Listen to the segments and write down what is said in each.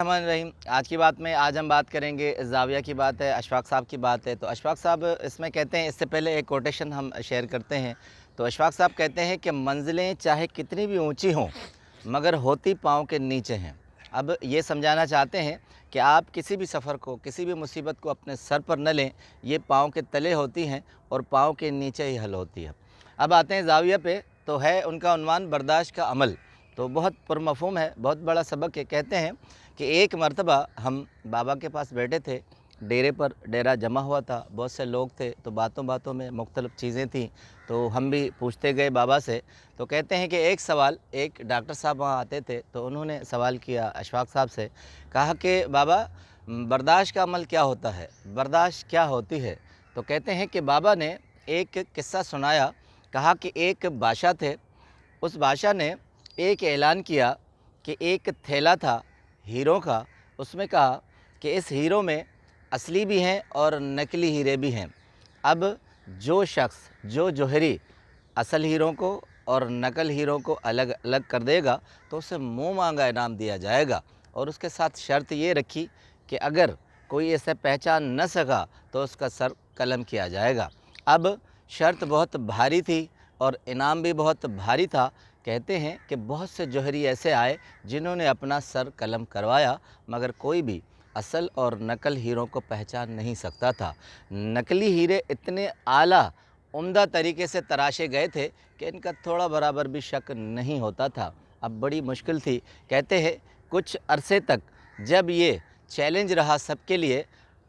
रहमान रहीम। आज की बात में आज हम बात करेंगे ज़ाविया की बात है, अशफाक साहब की बात है। तो अशफाक साहब इसमें कहते हैं, इससे पहले एक कोटेशन हम शेयर करते हैं। तो अशफाक साहब कहते हैं कि मंजिलें चाहे कितनी भी ऊंची हों मगर होती पाँव के नीचे हैं। अब ये समझाना चाहते हैं कि आप किसी भी सफ़र को, किसी भी मुसीबत को अपने सर पर न लें, ये पाँव के तले होती हैं और पाँव के नीचे ही हल होती है। अब आते हैं ज़ाविया पे, तो है उनका उन्वान बर्दाश्त का अमल। तो बहुत पुरमफ़हूम है, बहुत बड़ा सबक है। कहते हैं कि एक मरतबा हम बाबा के पास बैठे थे, डेरे पर डेरा जमा हुआ था, बहुत से लोग थे, तो बातों बातों में मुख्तलिफ़ चीज़ें थीं, तो हम भी पूछते गए बाबा से। तो कहते हैं कि एक सवाल, एक डॉक्टर साहब वहाँ आते थे, तो उन्होंने सवाल किया अशफाक साहब से, कहा कि बाबा बर्दाश्त का अमल क्या होता है, बर्दाश्त क्या होती है? तो कहते हैं कि बाबा ने एक किस्सा सुनाया। कहा कि एक बादशाह थे, उस बादशाह ने एक ऐलान किया कि एक थैला था हीरों का, उसमें कहा कि इस हीरो में असली भी हैं और नकली हीरे भी हैं। अब जो शख्स, जो जौहरी असल हीरों को और नकल हीरों को अलग अलग कर देगा तो उसे मुँह मांगा इनाम दिया जाएगा। और उसके साथ शर्त ये रखी कि अगर कोई इसे पहचान न सका तो उसका सर कलम किया जाएगा। अब शर्त बहुत भारी थी और इनाम भी बहुत भारी था। कहते हैं कि बहुत से जौहरी ऐसे आए जिन्होंने अपना सर कलम करवाया, मगर कोई भी असल और नकल हीरों को पहचान नहीं सकता था। नकली हीरे इतने आला उम्दा तरीके से तराशे गए थे कि इनका थोड़ा बराबर भी शक नहीं होता था। अब बड़ी मुश्किल थी। कहते हैं कुछ अरसे तक जब ये चैलेंज रहा सबके लिए,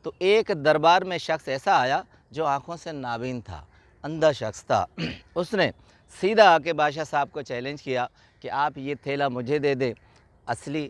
तो एक दरबार में शख्स ऐसा आया जो आँखों से नाबीन था, अंधा शख्स था। उसने सीधा आके बादशाह साहब को चैलेंज किया कि आप ये थैला मुझे दे दें, असली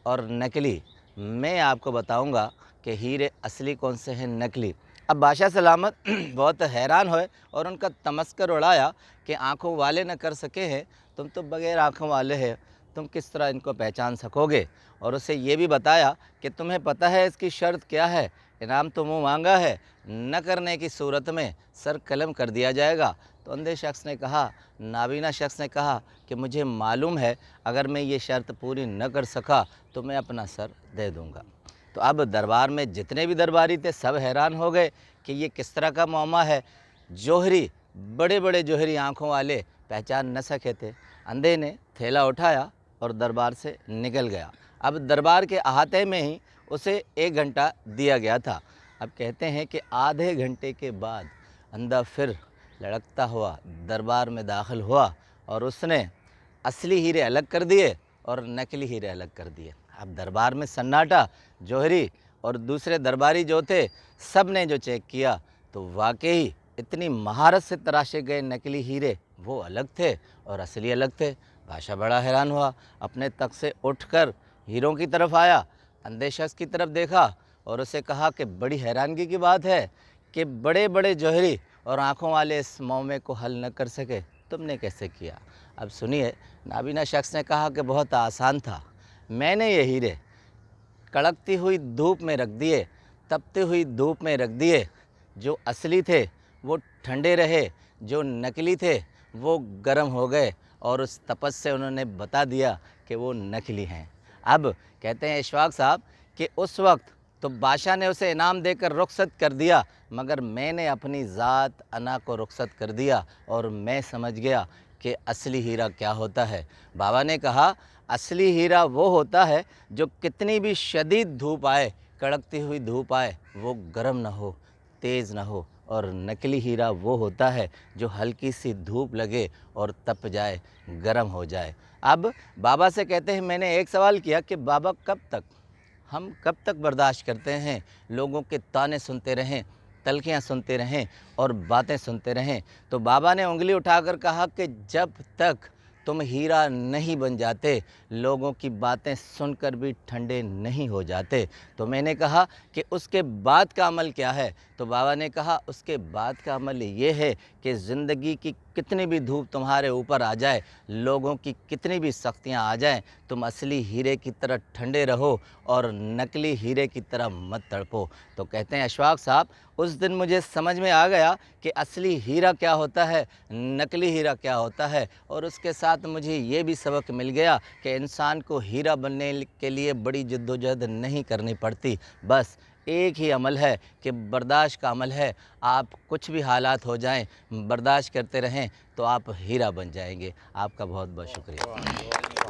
और नकली मैं आपको बताऊंगा कि हीरे असली कौन से हैं, नकली। अब बादशाह सलामत बहुत हैरान हुए और उनका तमस्कर उड़ाया कि आँखों वाले न कर सके हैं, तुम तो बग़ैर आँखों वाले हैं, तुम किस तरह इनको पहचान सकोगे? और उसे ये भी बताया कि तुम्हें पता है इसकी शर्त क्या है, इनाम तो मुँह मांगा है, न करने की सूरत में सर कलम कर दिया जाएगा। तो अंधे शख्स ने कहा, नाबीना शख्स ने कहा कि मुझे मालूम है अगर मैं ये शर्त पूरी न कर सका तो मैं अपना सर दे दूँगा। तो अब दरबार में जितने भी दरबारी थे सब हैरान हो गए कि ये किस तरह का मामला है। जौहरी, बड़े बड़े जौहरी आँखों वाले पहचान न सके थे। अंधे ने थैला उठाया और दरबार से निकल गया। अब दरबार के अहाते में ही उसे 1 घंटा दिया गया था। अब कहते हैं कि आधे घंटे के बाद अंधा फिर लड़कता हुआ दरबार में दाखिल हुआ और उसने असली हीरे अलग कर दिए और नकली हीरे अलग कर दिए। अब दरबार में सन्नाटा। जौहरी और दूसरे दरबारी जो थे सब ने जो चेक किया तो वाकई इतनी महारत से तराशे गए नकली हीरे वो अलग थे और असली अलग थे। बादशाह बड़ा हैरान हुआ, अपने तख्त से उठकर हीरों की तरफ आया, अंधे शख्स की तरफ देखा और उसे कहा कि बड़ी हैरानगी की बात है कि बड़े बड़े जौहरी और आँखों वाले इस मौमे को हल न कर सके, तुमने कैसे किया? अब सुनिए, नाबीना शख्स ने कहा कि बहुत आसान था, मैंने ये हीरे कड़कती हुई धूप में रख दिए, तपती हुई धूप में रख दिए। जो असली थे वो ठंडे रहे, जो नकली थे वो गर्म हो गए और उस तपस से उन्होंने बता दिया कि वो नकली हैं। अब कहते हैं इशफाक साहब कि उस वक्त तो बादशाह ने उसे इनाम देकर रुखसत कर दिया, मगर मैंने अपनी ज़ात अना को रुखसत कर दिया और मैं समझ गया कि असली हीरा क्या होता है। बाबा ने कहा असली हीरा वो होता है जो कितनी भी शदीद धूप आए, कड़कती हुई धूप आए, वो गर्म ना हो, तेज़ ना हो। और नकली हीरा वो होता है जो हल्की सी धूप लगे और तप जाए, गर्म हो जाए। अब बाबा से कहते हैं, मैंने एक सवाल किया कि बाबा हम कब तक बर्दाश्त करते हैं, लोगों के ताने सुनते रहें, तलखियाँ सुनते रहें और बातें सुनते रहें? तो बाबा ने उंगली उठाकर कहा कि जब तक तुम हीरा नहीं बन जाते, लोगों की बातें सुनकर भी ठंडे नहीं हो जाते। तो मैंने कहा कि उसके बाद का अमल क्या है? तो बाबा ने कहा उसके बाद का अमल ये है कि ज़िंदगी की कितनी भी धूप तुम्हारे ऊपर आ जाए, लोगों की कितनी भी सख्तियाँ आ जाएं, तुम असली हीरे की तरह ठंडे रहो और नकली हीरे की तरह मत तड़पो। तो कहते हैं अशफाक साहब, उस दिन मुझे समझ में आ गया कि असली हीरा क्या होता है, नकली हीरा क्या होता है। और उसके साथ ساتھ مجھے یہ بھی سبق مل گیا کہ انسان کو ہیرا بننے کے لیے بڑی جدوجہد نہیں کرنی پڑتی، بس ایک ہی عمل ہے کہ برداشت کا عمل ہے۔ آپ کچھ بھی حالات ہو جائیں، برداشت کرتے رہیں تو آپ ہیرا بن جائیں گے۔ آپ کا بہت بہت شکریہ۔